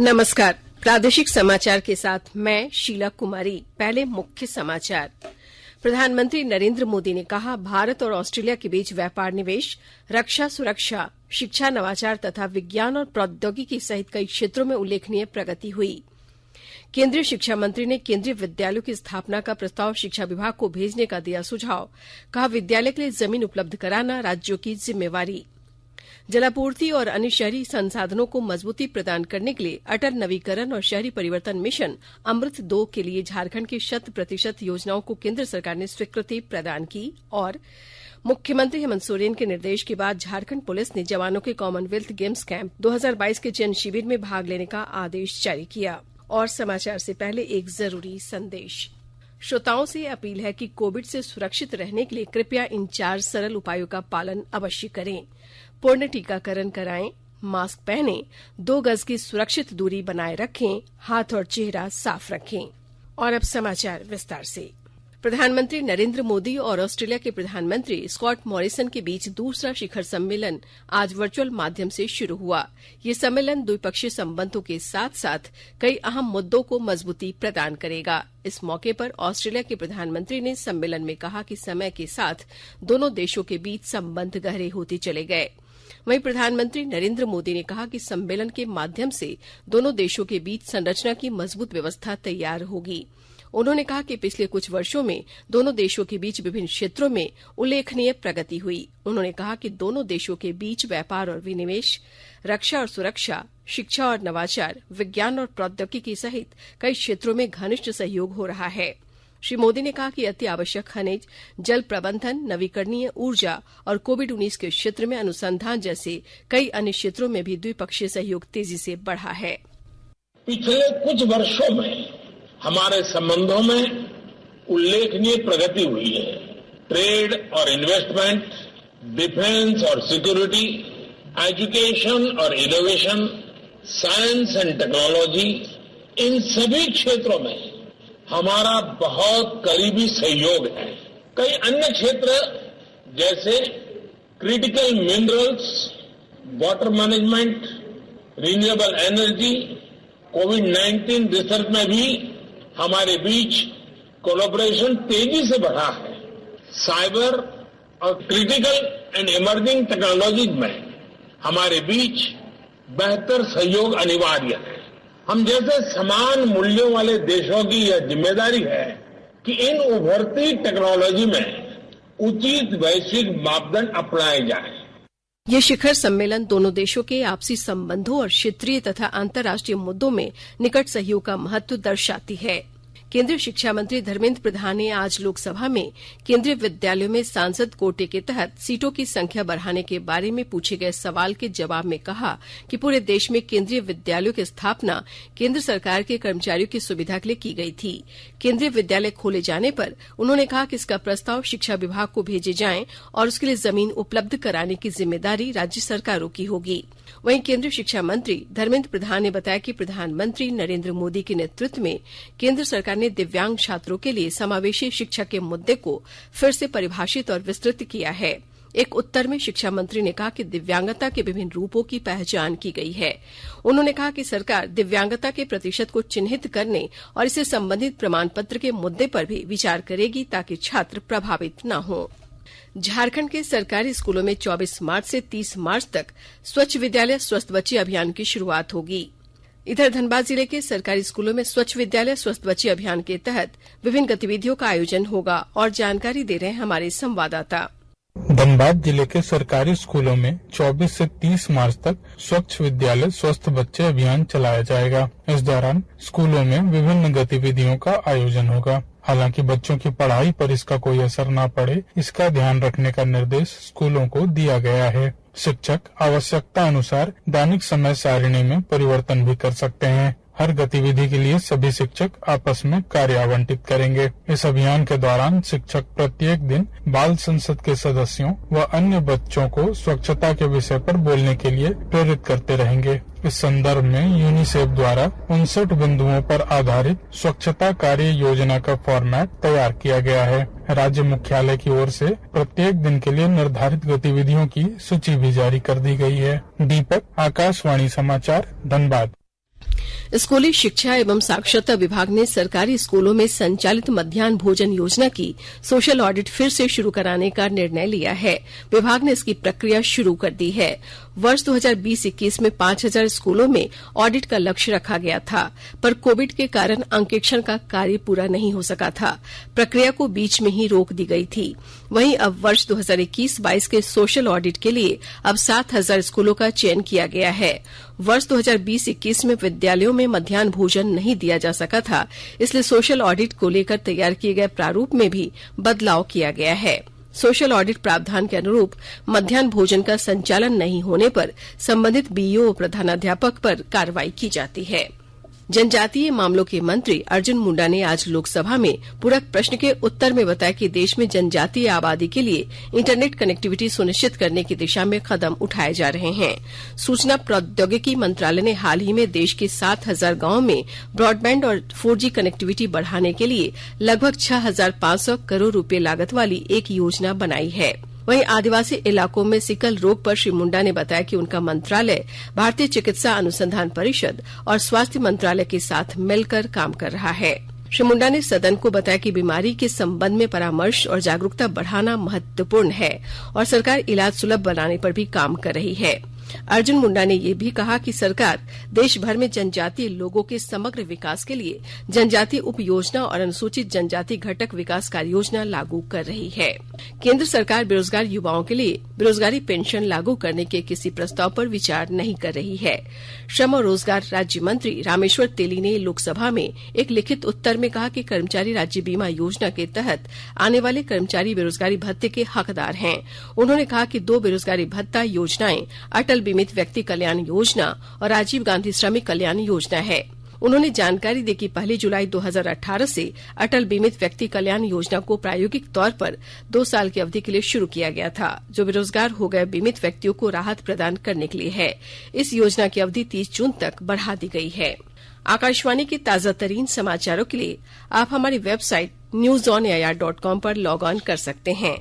नमस्कार। प्रादेशिक समाचार के साथ मैं शीला कुमारी। पहले मुख्य समाचार। प्रधानमंत्री नरेंद्र मोदी ने कहा, भारत और ऑस्ट्रेलिया के बीच व्यापार, निवेश, रक्षा, सुरक्षा, शिक्षा, नवाचार तथा विज्ञान और प्रौद्योगिकी सहित कई क्षेत्रों में उल्लेखनीय प्रगति हुई। केंद्रीय शिक्षा मंत्री ने केंद्रीय विद्यालयों की स्थापना का प्रस्ताव शिक्षा विभाग को भेजने का दिया सुझाव। कहा, विद्यालय के लिए जमीन उपलब्ध कराना राज्यों की जिम्मेवारी। जलापूर्ति और अन्य शहरी संसाधनों को मजबूती प्रदान करने के लिए अटल नवीकरण और शहरी परिवर्तन मिशन अमृत 2 के लिए झारखंड की 100% योजनाओं को केंद्र सरकार ने स्वीकृति प्रदान की। और मुख्यमंत्री हेमंत सोरेन के निर्देश के बाद झारखंड पुलिस ने जवानों के कॉमनवेल्थ गेम्स कैंप 2022 के चयन शिविर में भाग लेने का आदेश जारी किया। और समाचार से पहले एक जरूरी संदेश। श्रोताओं से अपील है कि कोविड से सुरक्षित रहने के लिए कृपया इन 4 सरल उपायों का पालन अवश्य करें। पूर्ण टीकाकरण कराएं, मास्क पहनें, 2 गज की सुरक्षित दूरी बनाए रखें, हाथ और चेहरा साफ रखें। और अब समाचार विस्तार से। प्रधानमंत्री नरेंद्र मोदी और ऑस्ट्रेलिया के प्रधानमंत्री स्कॉट मॉरिसन के बीच दूसरा शिखर सम्मेलन आज वर्चुअल माध्यम से शुरू हुआ। ये सम्मेलन द्विपक्षीय संबंधों के साथ साथ कई अहम मुद्दों को मजबूती प्रदान करेगा। इस मौके पर ऑस्ट्रेलिया के प्रधानमंत्री ने सम्मेलन में कहा कि समय के साथ दोनों देशों के बीच संबंध गहरे होते चले गए। वहीं प्रधानमंत्री नरेंद्र मोदी ने कहा कि सम्मेलन के माध्यम से दोनों देशों के बीच संरचना की मजबूत व्यवस्था तैयार होगी। उन्होंने कहा कि पिछले कुछ वर्षों में दोनों देशों के बीच विभिन्न क्षेत्रों में उल्लेखनीय प्रगति हुई। उन्होंने कहा कि दोनों देशों के बीच व्यापार और विनिवेश, रक्षा और सुरक्षा, शिक्षा और नवाचार, विज्ञान और प्रौद्योगिकी सहित कई क्षेत्रों में घनिष्ठ सहयोग हो रहा है। श्री मोदी ने कहा कि अति आवश्यक खनिज, जल प्रबंधन, नवीकरणीय ऊर्जा और कोविड-19 के क्षेत्र में अनुसंधान जैसे कई अन्य क्षेत्रों में भी द्विपक्षीय सहयोग तेजी से बढ़ा है। पिछले कुछ वर्षों में हमारे संबंधों में उल्लेखनीय प्रगति हुई है। ट्रेड और इन्वेस्टमेंट, डिफेंस और सिक्योरिटी, एजुकेशन और इनोवेशन, साइंस एंड टेक्नोलॉजी, इन सभी क्षेत्रों में हमारा बहुत करीबी सहयोग है। कई अन्य क्षेत्र जैसे critical minerals, water management, renewable energy, कोविड-19 रिसर्च में भी हमारे बीच कोलैबोरेशन तेजी से बढ़ा है। साइबर और क्रिटिकल एंड इमर्जिंग टेक्नोलॉजीज में हमारे बीच बेहतर सहयोग अनिवार्य है। हम जैसे समान मूल्यों वाले देशों की यह जिम्मेदारी है कि इन उभरती टेक्नोलॉजी में उचित वैश्विक मापदंड अपनाए जाएं। ये शिखर सम्मेलन दोनों देशों के आपसी संबंधों और क्षेत्रीय तथा अंतर्राष्ट्रीय मुद्दों में निकट सहयोग का महत्व दर्शाती है। केंद्रीय शिक्षा मंत्री धर्मेंद्र प्रधान ने आज लोकसभा में केंद्रीय विद्यालयों में सांसद कोटे के तहत सीटों की संख्या बढ़ाने के बारे में पूछे गए सवाल के जवाब में कहा कि पूरे देश में केंद्रीय विद्यालयों की स्थापना केंद्र सरकार के कर्मचारियों की सुविधा के लिए की गई थी। केंद्रीय विद्यालय खोले जाने पर उन्होंने कहा कि इसका प्रस्ताव शिक्षा विभाग को भेजे जाएं और उसके लिए जमीन उपलब्ध कराने की जिम्मेदारी राज्य सरकारों की होगी। वहीं केंद्रीय शिक्षा मंत्री धर्मेंद्र प्रधान ने बताया कि प्रधानमंत्री नरेंद्र मोदी के नेतृत्व में केंद्र सरकार ने दिव्यांग छात्रों के लिए समावेशी शिक्षा के मुद्दे को फिर से परिभाषित और विस्तृत किया है। एक उत्तर में शिक्षा मंत्री ने कहा कि दिव्यांगता के विभिन्न रूपों की पहचान की गई है। उन्होंने कहा कि सरकार दिव्यांगता के प्रतिशत को चिन्हित करने और इससे संबंधित प्रमाण पत्र के मुद्दे पर भी विचार करेगी ताकि छात्र प्रभावित न हों। झारखंड के सरकारी स्कूलों में 24 मार्च से 30 मार्च तक स्वच्छ विद्यालय स्वस्थ बच्चे अभियान की शुरुआत होगी। इधर धनबाद जिले के सरकारी स्कूलों में स्वच्छ विद्यालय स्वस्थ बच्चे अभियान के तहत विभिन्न गतिविधियों का आयोजन होगा और जानकारी दे रहे हैं हमारे संवाददाता। धनबाद जिले के सरकारी स्कूलों में 24 से 30 मार्च तक स्वच्छ विद्यालय स्वस्थ बच्चे अभियान चलाया जाएगा। इस दौरान स्कूलों में विभिन्न गतिविधियों का आयोजन होगा। हालांकि बच्चों की पढ़ाई पर इसका कोई असर न पड़े, इसका ध्यान रखने का निर्देश स्कूलों को दिया गया है। शिक्षक आवश्यकता अनुसार दैनिक समय सारिणी में परिवर्तन भी कर सकते हैं। हर गतिविधि के लिए सभी शिक्षक आपस में कार्य आवंटित करेंगे। इस अभियान के दौरान शिक्षक प्रत्येक दिन बाल संसद के सदस्यों व अन्य बच्चों को स्वच्छता के विषय पर बोलने के लिए प्रेरित करते रहेंगे। इस संदर्भ में यूनिसेफ द्वारा 59 बिंदुओं पर आधारित स्वच्छता कार्य योजना का फॉर्मेट तैयार किया गया है। राज्य मुख्यालय की ओर से प्रत्येक दिन के लिए निर्धारित गतिविधियों की सूची भी जारी कर दी गई है। दीपक, आकाशवाणी समाचार, धनबाद। स्कूली शिक्षा एवं साक्षरता विभाग ने सरकारी स्कूलों में संचालित मध्याह्न भोजन योजना की सोशल ऑडिट फिर से शुरू कराने का निर्णय लिया है। विभाग ने इसकी प्रक्रिया शुरू कर दी है। वर्ष 2020-21 में 5000 स्कूलों में ऑडिट का लक्ष्य रखा गया था, पर कोविड के कारण अंकेक्षण का कार्य पूरा नहीं हो सका था। प्रक्रिया को बीच में ही रोक दी गई थी। वहीं अब वर्ष 2021-22 के सोशल ऑडिट के लिए अब 7000 स्कूलों का चयन किया गया है। वर्ष 2020-21 में विद्यालयों में मध्याह्न भोजन नहीं दिया जा सका था, इसलिए सोशल ऑडिट को लेकर तैयार किए गए प्रारूप में भी बदलाव किया गया है। सोशल ऑडिट प्रावधान के अनुरूप मध्याह्न भोजन का संचालन नहीं होने पर संबंधित बीईओ और प्रधानाध्यापक पर कार्रवाई की जाती है। जनजातीय मामलों के मंत्री अर्जुन मुंडा ने आज लोकसभा में पूरक प्रश्न के उत्तर में बताया कि देश में जनजातीय आबादी के लिए इंटरनेट कनेक्टिविटी सुनिश्चित करने की दिशा में कदम उठाए जा रहे हैं। सूचना प्रौद्योगिकी मंत्रालय ने हाल ही में देश के 7000 गांवों में ब्रॉडबैंड और 4G कनेक्टिविटी बढ़ाने के लिए लगभग 6500 करोड़ रुपए लागत वाली एक योजना बनाई है। वहीं आदिवासी इलाकों में सिकल रोग पर श्री मुंडा ने बताया कि उनका मंत्रालय भारतीय चिकित्सा अनुसंधान परिषद और स्वास्थ्य मंत्रालय के साथ मिलकर काम कर रहा है। श्री मुंडा ने सदन को बताया कि बीमारी के संबंध में परामर्श और जागरूकता बढ़ाना महत्वपूर्ण है और सरकार इलाज सुलभ बनाने पर भी काम कर रही है। अर्जुन मुंडा ने ये भी कहा कि सरकार देश भर में जनजातीय लोगों के समग्र विकास के लिए जनजातीय उप योजना और अनुसूचित जनजाति घटक विकास कार्य योजना लागू कर रही है। केंद्र सरकार बेरोजगार युवाओं के लिए बेरोजगारी पेंशन लागू करने के किसी प्रस्ताव पर विचार नहीं कर रही है। श्रम और रोजगार राज्य मंत्री रामेश्वर तेली ने लोकसभा में एक लिखित उत्तर में कहा कि कर्मचारी राज्य बीमा योजना के तहत आने वाले कर्मचारी बेरोजगारी भत्ते के हकदार हैं। उन्होंने कहा कि 2 बेरोजगारी भत्ता योजनाएं अटल बीमित व्यक्ति कल्याण योजना और राजीव गांधी श्रमिक कल्याण योजना है। उन्होंने जानकारी दी कि 1 जुलाई 2018 से अटल बीमित व्यक्ति कल्याण योजना को प्रायोगिक तौर पर 2 साल की अवधि के लिए शुरू किया गया था, जो बेरोजगार हो गए बीमित व्यक्तियों को राहत प्रदान करने के लिए है। इस योजना की अवधि 30 जून तक बढ़ा दी गई है। आकाशवाणी के ताजा तरीन समाचारों के लिए आप हमारी वेबसाइट newsonair.com पर लॉग ऑन कर सकते हैं।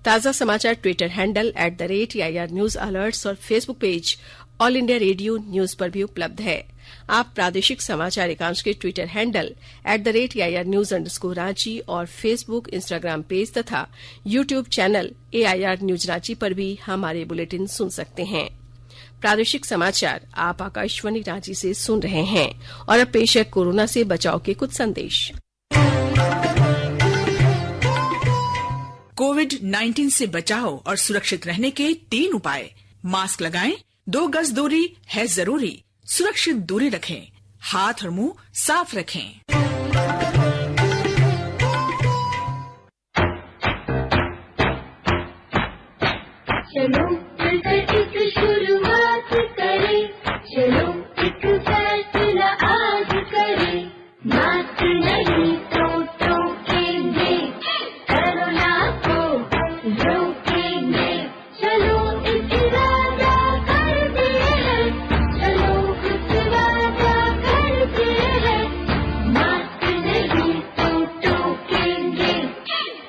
ताजा समाचार Twitter handle @AIR news alerts और Facebook page All India Radio News पर भी उपलब्ध है। आप प्रादेशिक समाचार एकांश के ट्विटर हैंडल @AIR न्यूज _ और फेसबुक, इंस्टाग्राम पेज तथा YouTube channel AIR news Ranchi पर भी हमारे बुलेटिन सुन सकते हैं। प्रादेशिक समाचार आप आकाशवाणी रांची से सुन रहे हैं और अब पेश है कोरोना से बचाव के कुछ संदेश। कोविड-19 से बचाव और सुरक्षित रहने के 3 उपाय। मास्क लगाएं, 2 गज दूरी है जरूरी, सुरक्षित दूरी रखें, हाथ और मुंह साफ रखें। चलो मिलकर एक शुरुआत करें, चलो एक फैसला आज करें, मास्क नहीं तो टोकेंगे, कोरोना को रोकेंगे, चलो एक वादा करते हैं, चलो कुछ वादा करते हैं, मास्क नहीं तो टोकेंगे,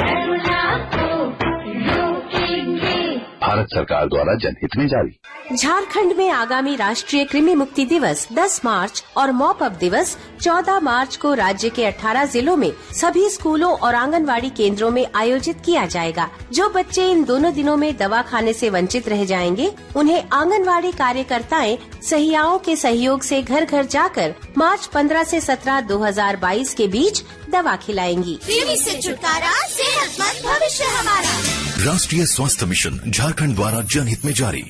कोरोना को रोकेंगे। भारत सरकार द्वारा जनहित में जारी। झारखंड में आगामी राष्ट्रीय कृमि मुक्ति दिवस 10 मार्च और मॉप अप दिवस 14 मार्च को राज्य के 18 जिलों में सभी स्कूलों और आंगनवाड़ी केंद्रों में आयोजित किया जाएगा। जो बच्चे इन दोनों दिनों में दवा खाने से वंचित रह जाएंगे, उन्हें आंगनवाड़ी कार्यकर्ताएं सहियाओं के सहयोग से घर घर जाकर मार्च 15 से 17 2022 के बीच दवा खिलाएंगी। कृमि से छुटकारा, सेहतमंद भविष्य हमारा। राष्ट्रीय स्वास्थ्य मिशन झारखंड द्वारा जनहित में जारी।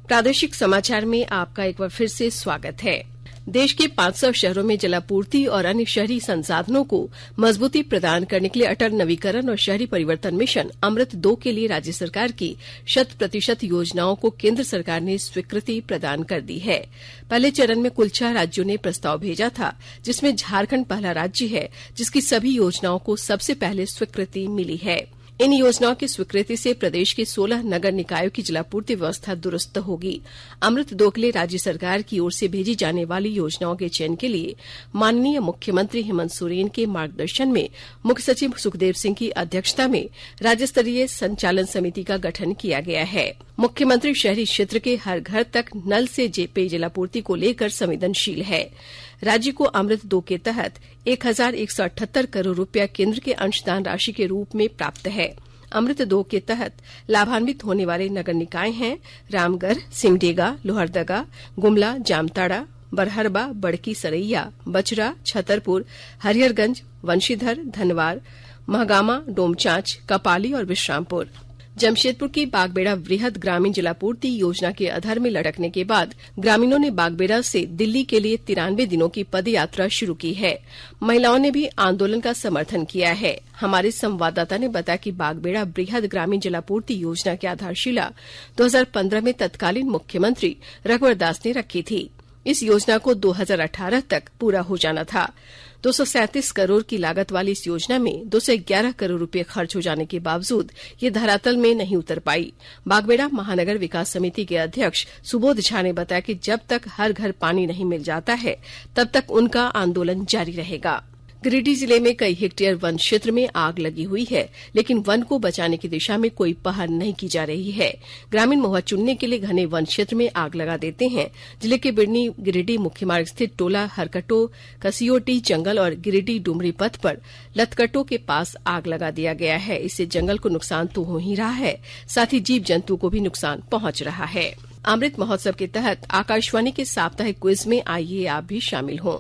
प्रादेशिक समाचार में आपका एक बार फिर से स्वागत है। देश के 500 शहरों में जलापूर्ति और अन्य शहरी संसाधनों को मजबूती प्रदान करने के लिए अटल नवीकरण और शहरी परिवर्तन मिशन अमृत 2 के लिए राज्य सरकार की 100% योजनाओं को केंद्र सरकार ने स्वीकृति प्रदान कर दी है। पहले चरण में कुल 6 राज्यों ने प्रस्ताव भेजा था, जिसमें झारखंड पहला राज्य है जिसकी सभी योजनाओं को सबसे पहले स्वीकृति मिली है। इन योजनाओं की स्वीकृति से प्रदेश के 16 नगर निकायों की जलापूर्ति व्यवस्था दुरुस्त होगी। अमृत 2 के लिए राज्य सरकार की ओर से भेजी जाने वाली योजनाओं के चयन के लिए माननीय मुख्यमंत्री हेमंत सोरेन के मार्गदर्शन में मुख्य सचिव सुखदेव सिंह की अध्यक्षता में राज्य स्तरीय संचालन समिति का गठन किया गया है। मुख्यमंत्री शहरी क्षेत्र के हर घर तक नल से पेयजल आपूर्ति को लेकर संवेदनशील है। राज्य को अमृत 2 के तहत 1178 करोड़ रुपया केंद्र के अंशदान राशि के रूप में प्राप्त है। अमृत 2 के तहत लाभान्वित होने वाले नगर निकाय हैं रामगढ़, सिमडेगा, लोहरदगा, गुमला, जामताड़ा, बरहरबा, बड़की सरैया, बचरा, छतरपुर, हरिहरगंज, वंशीधर, धनवार, महगामा, डोमचांच, कपाली और विश्रामपुर। जमशेदपुर की बागबेड़ा वृहद ग्रामीण जलापूर्ति योजना के अधर में लटकने के बाद ग्रामीणों ने बागबेड़ा से दिल्ली के लिए 93 दिनों की पदयात्रा शुरू की है। महिलाओं ने भी आंदोलन का समर्थन किया है। हमारे संवाददाता ने बताया कि बागबेड़ा वृहद ग्रामीण जलापूर्ति योजना की आधारशिला 2015 में तत्कालीन मुख्यमंत्री रघुवर दास ने रखी थी। इस योजना को 2018 तक पूरा हो जाना था। 237 करोड़ की लागत वाली इस योजना में 211 करोड़ रुपए खर्च हो जाने के बावजूद ये धरातल में नहीं उतर पाई। बागबेड़ा महानगर विकास समिति के अध्यक्ष सुबोध झा ने बताया कि जब तक हर घर पानी नहीं मिल जाता है तब तक उनका आंदोलन जारी रहेगा। गिरिडीह जिले में कई हेक्टेयर वन क्षेत्र में आग लगी हुई है, लेकिन वन को बचाने की दिशा में कोई पहल नहीं की जा रही है। ग्रामीण महुआ चुनने के लिए घने वन क्षेत्र में आग लगा देते हैं। जिले के बिरनी गिरिडीह मुख्य मार्ग स्थित टोला हरकटो, कसियोटी जंगल और गिरिडीह डुमरी पथ पर लतकटो के पास आग लगा दिया गया है। इससे जंगल को नुकसान तो हो ही रहा है, साथ ही जीव जंतु को भी नुकसान पहुंच रहा है। अमृत महोत्सव के तहत आकाशवाणी के साप्ताहिक क्विज में आइए आप भी शामिल हों।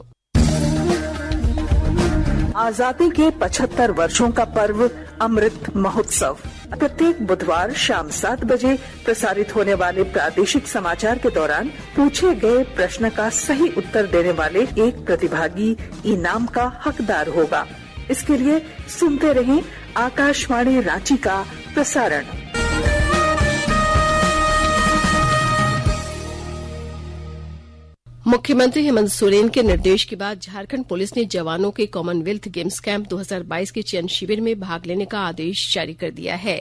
आजादी के 75 वर्षों का पर्व अमृत महोत्सव प्रत्येक बुधवार शाम 7 बजे प्रसारित होने वाले प्रादेशिक समाचार के दौरान पूछे गए प्रश्न का सही उत्तर देने वाले एक प्रतिभागी इनाम का हकदार होगा। इसके लिए सुनते रहें आकाशवाणी रांची का प्रसारण। मुख्यमंत्री हेमंत सोरेन के निर्देश के बाद झारखंड पुलिस ने जवानों के कॉमनवेल्थ गेम्स कैंप 2022 के चयन शिविर में भाग लेने का आदेश जारी कर दिया है।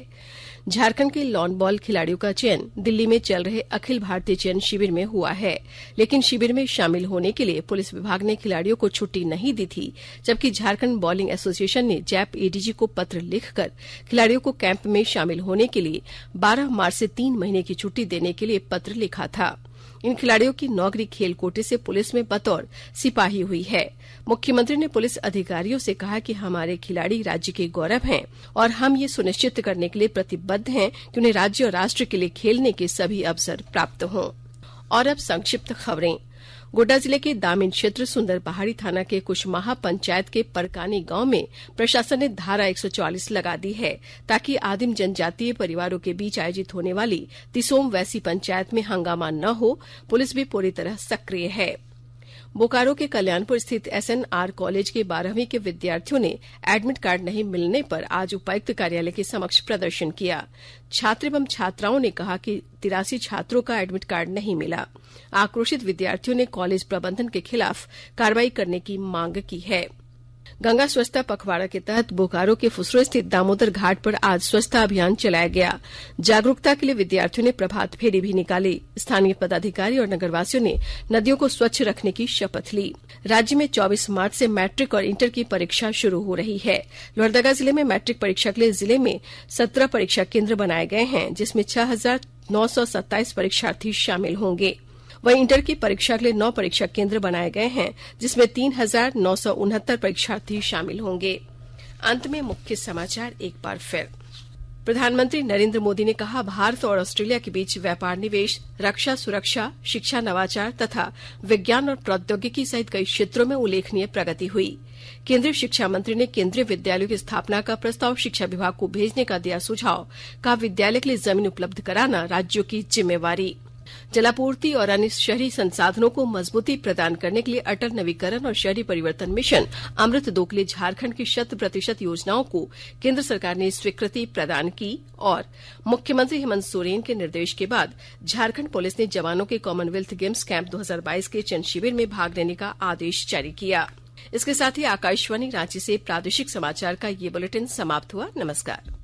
झारखंड के लॉन बॉल खिलाड़ियों का चयन दिल्ली में चल रहे अखिल भारतीय चयन शिविर में हुआ है, लेकिन शिविर में शामिल होने के लिए पुलिस विभाग ने खिलाड़ियों को छुट्टी नहीं दी थी, जबकि झारखंड बॉलिंग एसोसिएशन ने जैप एडीजी को पत्र लिखकर खिलाड़ियों को कैंप में शामिल होने के लिए 12 मार्च से 3 महीने की छुट्टी देने के लिए पत्र लिखा था। इन खिलाड़ियों की नौकरी खेल कोटे से पुलिस में बतौर सिपाही हुई है। मुख्यमंत्री ने पुलिस अधिकारियों से कहा कि हमारे खिलाड़ी राज्य के गौरव हैं और हम ये सुनिश्चित करने के लिए प्रतिबद्ध हैं कि उन्हें राज्य और राष्ट्र के लिए खेलने के सभी अवसर प्राप्त हों। और अब संक्षिप्त खबरें। गोड्डा जिले के दामिन क्षेत्र सुंदर पहाड़ी थाना के कुशमाहा पंचायत के परकानी गांव में प्रशासन ने धारा 144 लगा दी है, ताकि आदिम जनजातीय परिवारों के बीच आयोजित होने वाली तिसोम वैसी पंचायत में हंगामा न हो। पुलिस भी पूरी तरह सक्रिय है। बोकारो के कल्याणपुर स्थित एसएनआर कॉलेज के 12वीं के विद्यार्थियों ने एडमिट कार्ड नहीं मिलने पर आज उपायुक्त कार्यालय के समक्ष प्रदर्शन किया। छात्र एवं छात्राओं ने कहा कि 83 छात्रों का एडमिट कार्ड नहीं मिला। आक्रोशित विद्यार्थियों ने कॉलेज प्रबंधन के खिलाफ कार्रवाई करने की मांग की है। गंगा स्वच्छता पखवाड़ा के तहत बोकारो के फुसरो स्थित दामोदर घाट पर आज स्वच्छता अभियान चलाया गया। जागरूकता के लिए विद्यार्थियों ने प्रभात फेरी भी निकाली। स्थानीय पदाधिकारी और नगरवासियों ने नदियों को स्वच्छ रखने की शपथ ली। राज्य में 24 मार्च से मैट्रिक और इंटर की परीक्षा शुरू हो रही है। लोहरदगा जिले में मैट्रिक परीक्षा के लिए जिले में 17 परीक्षा केंद्र बनाए गए हैं, जिसमें 6,927 परीक्षार्थी शामिल होंगे। वहीं इंटर की परीक्षा के लिए 9 परीक्षा केंद्र बनाए गए हैं, जिसमें 3,969 परीक्षार्थी शामिल होंगे। अंत में मुख्य समाचार एक बार फिर। प्रधानमंत्री नरेंद्र मोदी ने कहा, भारत और ऑस्ट्रेलिया के बीच व्यापार, निवेश, रक्षा सुरक्षा, शिक्षा, नवाचार तथा विज्ञान और प्रौद्योगिकी सहित कई क्षेत्रों में उल्लेखनीय प्रगति हुई। केंद्रीय शिक्षा मंत्री ने केंद्रीय विद्यालयों की स्थापना का प्रस्ताव शिक्षा विभाग को भेजने का दिया सुझाव। कहा, विद्यालय के लिए जमीन उपलब्ध कराना राज्यों की जिम्मेवारी। जलापूर्ति और अन्य शहरी संसाधनों को मजबूती प्रदान करने के लिए अटल नवीकरण और शहरी परिवर्तन मिशन अमृत 2 के लिए झारखंड की 100% योजनाओं को केंद्र सरकार ने स्वीकृति प्रदान की। और मुख्यमंत्री हेमंत सोरेन के निर्देश के बाद झारखंड पुलिस ने जवानों के कॉमनवेल्थ गेम्स कैंप 2022 के चयन शिविर में भाग लेने का आदेश जारी किया। इसके साथ ही आकाशवाणी रांची से प्रादेशिक समाचार का ये बुलेटिन समाप्त हुआ। नमस्कार।